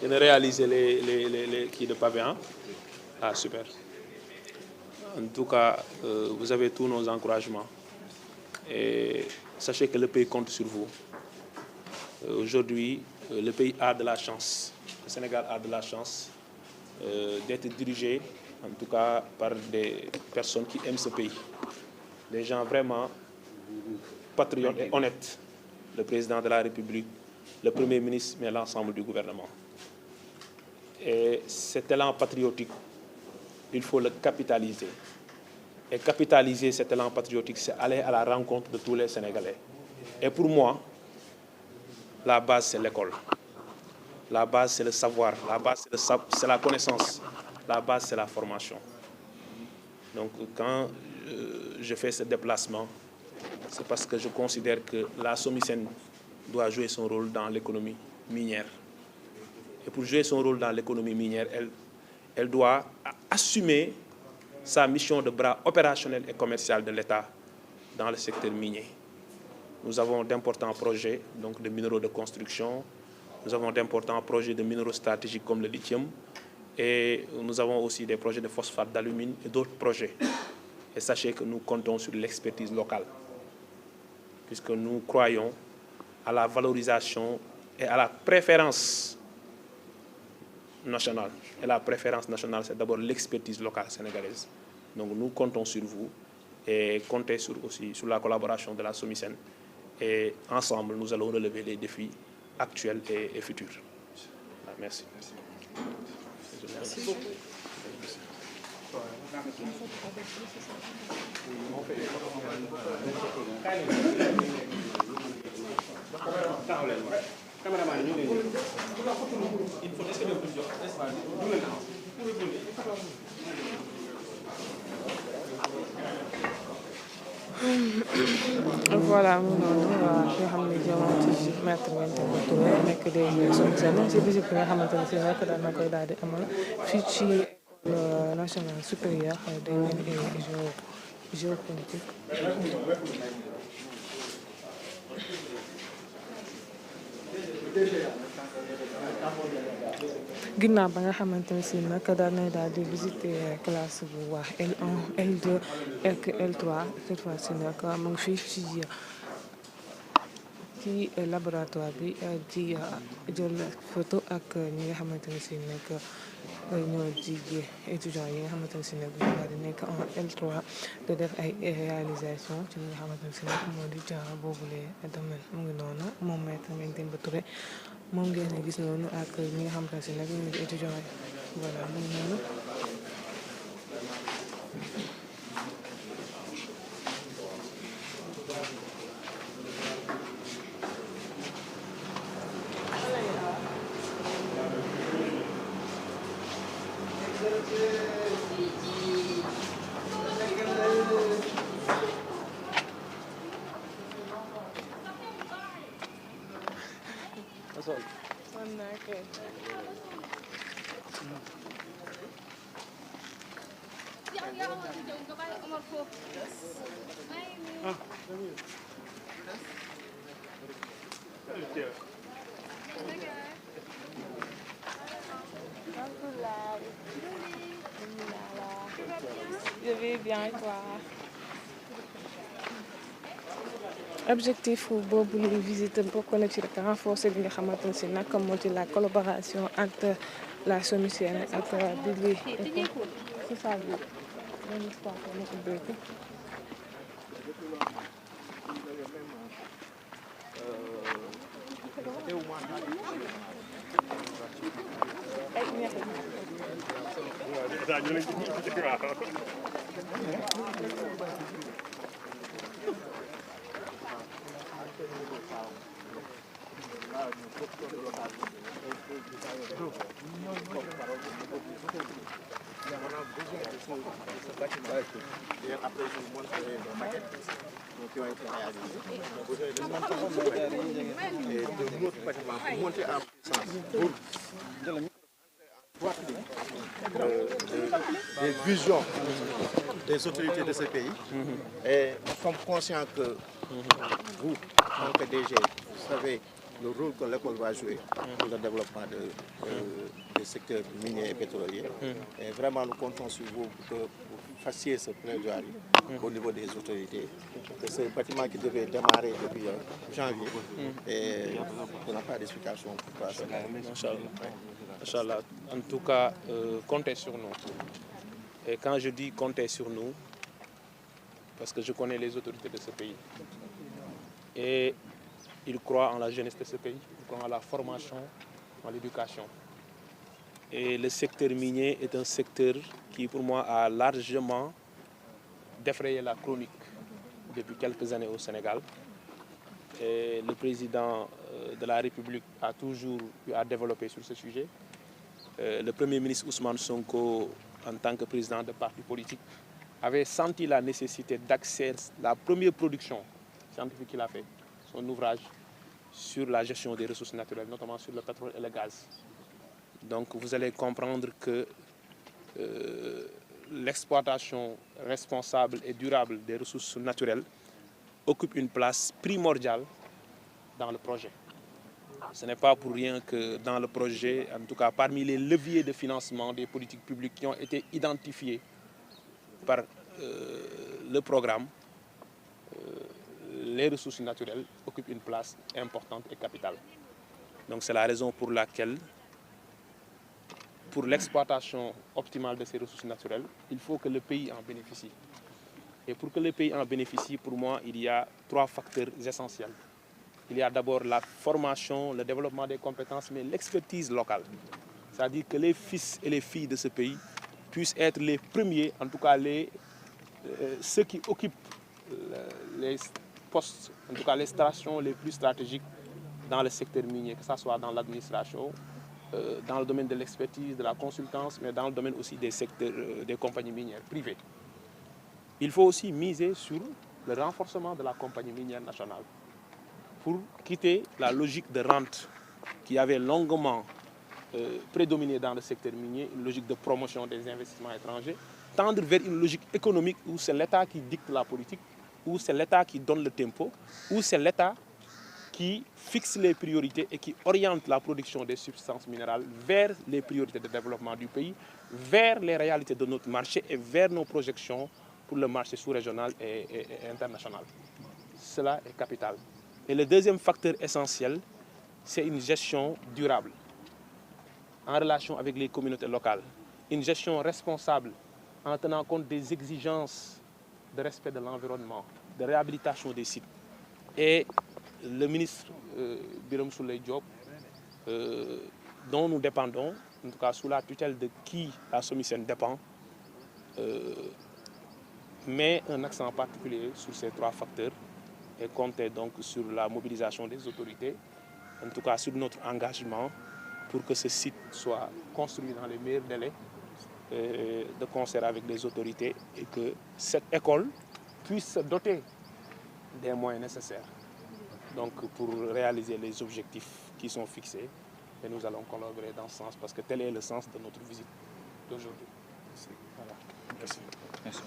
de réaliser les qui de pavé, hein? Ah, super. En tout cas, vous avez tous nos encouragements. Et sachez que le pays compte sur vous. Aujourd'hui, le pays a de la chance. Le Sénégal a de la chance d'être dirigé, en tout cas, par des personnes qui aiment ce pays. Des gens vraiment patriotes et honnêtes. Le président de la République, le Premier ministre, mais l'ensemble du gouvernement. Et cet élan patriotique, il faut le capitaliser. Et capitaliser cet élan patriotique, c'est aller à la rencontre de tous les Sénégalais. Et pour moi, la base, c'est l'école. La base, c'est le savoir. La base, c'est la connaissance. La base, c'est la formation. Donc, quand je fais ce déplacement, c'est parce que je considère que la SOMISEN doit jouer son rôle dans l'économie minière. Et pour jouer son rôle dans l'économie minière, elle doit assumer sa mission de bras opérationnel et commercial de l'État dans le secteur minier. Nous avons d'importants projets donc, de minéraux de construction, nous avons d'importants projets de minéraux stratégiques comme le lithium, et nous avons aussi des projets de phosphate d'alumine et d'autres projets. Et sachez que nous comptons sur l'expertise locale, puisque nous croyons à la valorisation et à la préférence nationale. Et la préférence nationale, c'est d'abord l'expertise locale sénégalaise. Donc nous comptons sur vous et comptez aussi sur la collaboration de la SOMISEN. Et ensemble, nous allons relever les défis actuels et futurs. Merci. Merci beaucoup. Voilà mu noonu fi nga xam ne jëmoon ci maître Ngagne Touré nekk des SOMISEN ci visite bi nga xamante ne si nag daan na koy daal di amal fii ci école nationale supérieure des mines et géopolitique. ginnaaw ba nga xamante ne si nag daan nañ daal di visiter classe bu waa L1 L2 ak L3 cette fois ci nag mu ngi fii ci laboratoire bi di jël photo ak ñi nga xamante ne si nag ñoo di étudiants yi nga xamante ne si nag ñu daal di nekk en L3 de def ay réalisation ci li nga xamante ne si nag moo di jaar boobule domaine mu ngi noonu moom maître Ngagne Touré moom ngeen gis noonu ak ñi nga xamante ne si nag ñu ngi étudiants yi voilà mu ngi noonu. Je vais bien et toi? Objectif boobu la visite bokk na ci rek renforcer li nga xamante ne si nag moo ci la collaboration entre la SOMISEN ak bi c'est ça bi benn histoire ma ubbeeku. Et après, je vous montrerai les maquettes qui ont été réalisées. Et de notre bâtiment pour monter en puissance. Des visions des autorités de ce pays. Et nous sommes conscients que vous, en tant que DG, vous savez le rôle que l'école va jouer pour le développement des secteurs miniers et pétroliers. Et vraiment, nous comptons sur vous pour que vous fassiez ce plaidoyer au niveau des autorités. Que ce bâtiment qui devait démarrer depuis janvier, et on n'a pas d'explication pourquoi cela. Inch'Allah. En tout cas, comptez sur nous. Et quand je dis comptez sur nous, parce que je connais les autorités de ce pays. Et ils croient en la jeunesse de ce pays, ils croient en la formation, en l'éducation. Et le secteur minier est un secteur qui, pour moi, a largement défrayé la chronique depuis quelques années au Sénégal. Et le président de la République a toujours eu à développer sur ce sujet. Le Premier ministre Ousmane Sonko, en tant que président de parti politique, avait senti la nécessité d'accéder à la première production scientifique qu'il a fait, son ouvrage sur la gestion des ressources naturelles, notamment sur le pétrole et le gaz. Donc vous allez comprendre que l'exploitation responsable et durable des ressources naturelles occupe une place primordiale dans le projet. Ce n'est pas pour rien que dans le projet, en tout cas parmi les leviers de financement des politiques publiques qui ont été identifiés par le programme, les ressources naturelles occupent une place importante et capitale. Donc c'est la raison pour laquelle, pour l'exploitation optimale de ces ressources naturelles, il faut que le pays en bénéficie. Et pour que le pays en bénéficie, pour moi, il y a 3 facteurs essentiels. Il y a d'abord la formation, le développement des compétences, mais l'expertise locale. C'est-à-dire que les fils et les filles de ce pays puissent être les premiers, en tout cas ceux qui occupent les postes, en tout cas les stations les plus stratégiques dans le secteur minier, que ce soit dans l'administration, dans le domaine de l'expertise, de la consultance, mais dans le domaine aussi des secteurs des compagnies minières privées. Il faut aussi miser sur le renforcement de la compagnie minière nationale pour quitter la logique de rente qui avait longuement prédominé dans le secteur minier, une logique de promotion des investissements étrangers, tendre vers une logique économique où c'est l'État qui dicte la politique, où c'est l'État qui donne le tempo, où c'est l'État qui fixe les priorités et qui oriente la production des substances minérales vers les priorités de développement du pays, vers les réalités de notre marché et vers nos projections pour le marché sous-régional et international. Cela est capital. Et le deuxième facteur essentiel, c'est une gestion durable, en relation avec les communautés locales. Une gestion responsable, en tenant compte des exigences de respect de l'environnement, de réhabilitation des sites. Et le ministre Birame Souleye Diop, dont nous dépendons, en tout cas sous la tutelle de qui la SOMISEN dépend, met un accent particulier sur ces 3 facteurs et compte donc sur la mobilisation des autorités, en tout cas sur notre engagement pour que ce site soit construit dans les meilleurs délais, de concert avec les autorités, et que cette école puisse se doter des moyens nécessaires donc, pour réaliser les objectifs qui sont fixés. Et nous allons collaborer dans ce sens parce que tel est le sens de notre visite d'aujourd'hui. Voilà. Merci. Merci.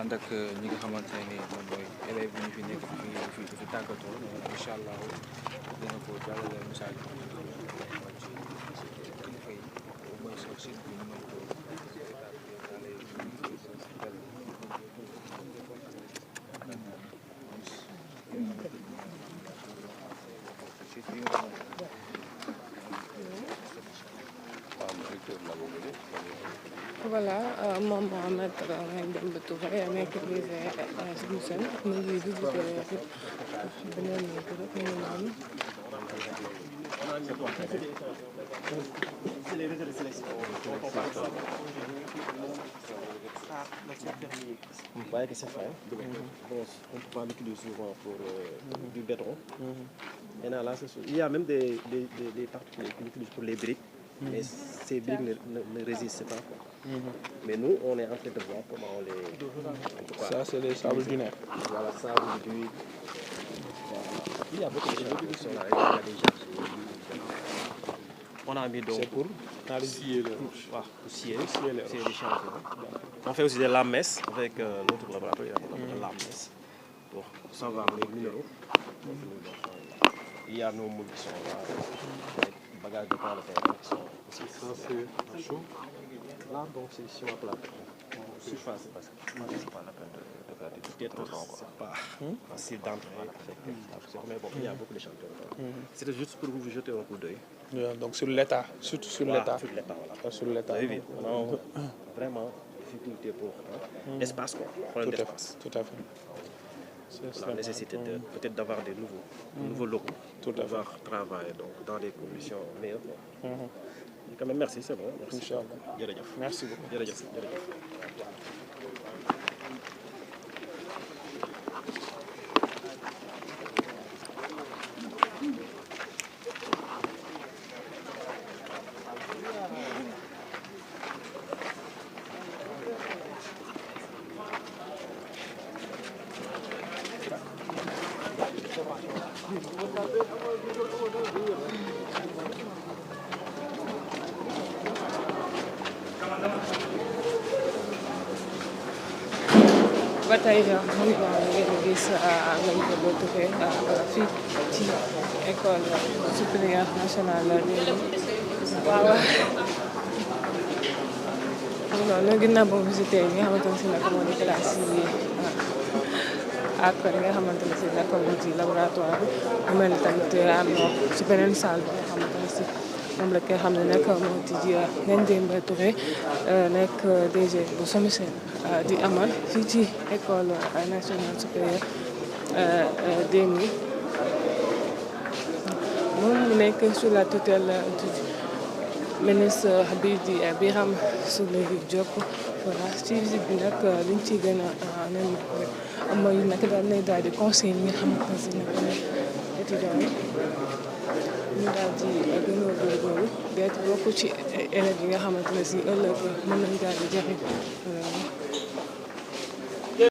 ànd ak ñi nga xamante ne moom mooy élèves yi ñu fi nekk fi tàggatoo incha allah dina ko jàllale message bi kilifa yi mooy soog site bi ñu mën ko Voilà, moom Mohamed Demba Touré nekk lycée SOMISEN mu ngi visité beneen groupe ñu noonu. Vous voyez que c'est fin. Bon, on ne peut pas l'utiliser souvent pour du béton. Maintenant, là, il y a même des particuliers qui l'utilisent pour les briques, mais ces briques ne résistent pas. Mais nous, on est en train de voir comment on les... En tout cas, ça, c'est les sables dunaires. Voilà, sable du... Voilà. Il y a beaucoup de choses qui sont là. Il y a des gens On a mis donc c'est pour scier les champions. On fait aussi des lames-messes avec l'autre laboratoire, il lames-messes pour savoir les minéraux. Il y a nos moules qui sont là, les bagages de plan de terre qui sont aussi. Ça c'est chaud. Là donc c'est sur la plaque. Surface, parce que c'est pas la peine de garder tout le temps. C'est pas facile d'entrer mais bon, il y a beaucoup de champions. C'était juste pour vous jeter un coup d'œil. Donc sur l'État, surtout sur l'État. Sur l'État, voilà. Sur l'État. Oui, on a vraiment difficulté pour l'espace, quoi. Problème d'espace. Tout à fait. La nécessité peut-être d'avoir des nouveaux locaux pour pouvoir travailler donc, dans des conditions meilleures. Quand même, merci, c'est bon. Merci. Merci beaucoup. ba tey muy ngeen gis lañ ko defee fii ci école supérieure nationale waaw loolu ginnaaw boo visité yi nga xamante ne si nag moo di classe yi ak li nga xamante ne si nag moo di laboratoire bi mel ni tamit am na ci beneen salle bi nga xamante ne si moom la ki nga xam ne nag moo di Ngagne Demba Touré nekk DG bu SOMISEN di amal fii ci école nationale supérieure d'Émi moom mu nekk sous la tutelle du ministre bi di Birame Souleye Diop voilà ci visite bi nag liñ ci gën a nen mooy nag daal di conseil yi nga xamante ne si nag étudiants yi ñu daal di gën a góorgóorlu bokk ci élèves yi nga xamante ne si ëllëg mën nañ daal di jafe